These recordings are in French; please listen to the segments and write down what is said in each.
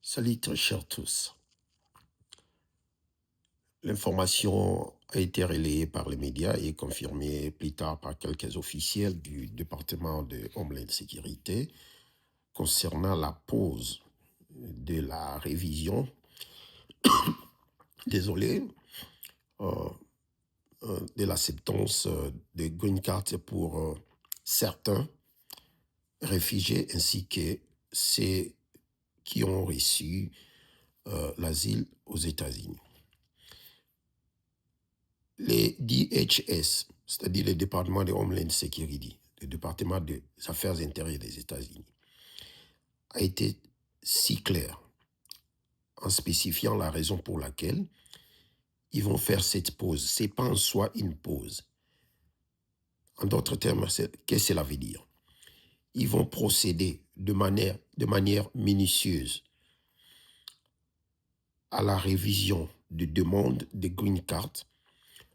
Salut très chers tous. L'information a été relayée par les médias et confirmée plus tard par quelques officiels du département de Homeland Security concernant la pause de la révision, désolé, euh, de l'acceptance de green card pour certains réfugiés ainsi que ceux qui ont reçu l'asile aux États-Unis. Les DHS, c'est-à-dire le département de Homeland Security, le département des affaires intérieures des États-Unis, a été si clair en spécifiant la raison pour laquelle ils vont faire cette pause. Ce n'est pas en soi une pause. En d'autres termes, qu'est-ce que cela veut dire? Ils vont procéder de manière minutieuse à la révision de demandes de green card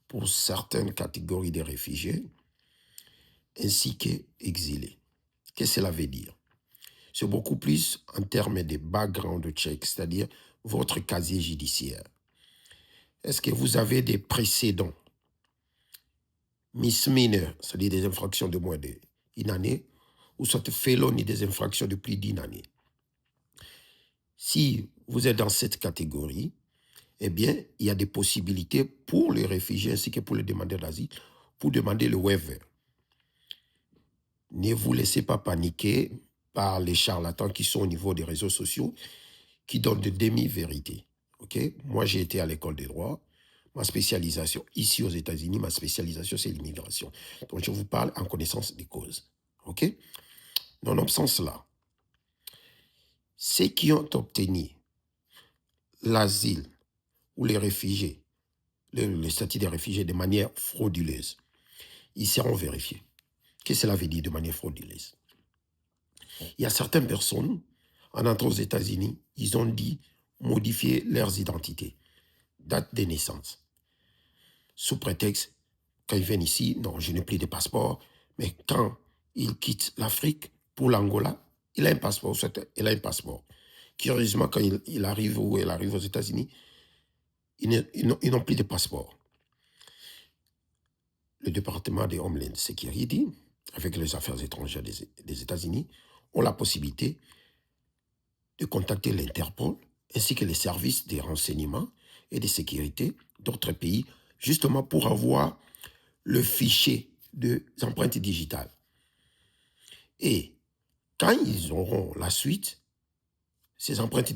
pour certaines catégories de réfugiés ainsi qu'exilés. Qu'est-ce que cela veut dire? C'est beaucoup plus en termes de background check, c'est-à-dire votre casier judiciaire. Est-ce que vous avez des précédents misdemeanors, c'est-à-dire des infractions de moins d'une année, ou soit felony, des infractions de plus d'une année? Si vous êtes dans cette catégorie, eh bien, il y a des possibilités pour les réfugiés ainsi que pour les demandeurs d'asile pour demander le waiver. Ne vous laissez pas paniquer par les charlatans qui sont au niveau des réseaux sociaux qui donnent de demi-vérités. Okay? Moi, j'ai été à l'école des droits. Ma spécialisation, ici aux États-Unis, ma spécialisation, c'est l'immigration. Donc, je vous parle en connaissance des causes. OK? Nonobstant cela, ceux qui ont obtenu l'asile ou les réfugiés, le statut des réfugiés de manière frauduleuse, ils seront vérifiés. Qu'est-ce que cela veut dire de manière frauduleuse? Il y a certaines personnes, en entrant aux États-Unis, ils ont dit modifier leurs identités, date de naissance. Sous prétexte, quand ils viennent ici, non, je n'ai plus de passeport, mais quand ils quittent l'Afrique pour l'Angola, il a un passeport, il a un passeport. Curieusement, quand il arrive ou elle arrive aux États-Unis, ils n'ont plus de passeport. Le département de Homeland Security, avec les affaires étrangères des États-Unis, ont la possibilité de contacter l'Interpol ainsi que les services des renseignements et de sécurité d'autres pays, justement pour avoir le fichier des empreintes digitales. Et quand ils auront la suite, ces empreintes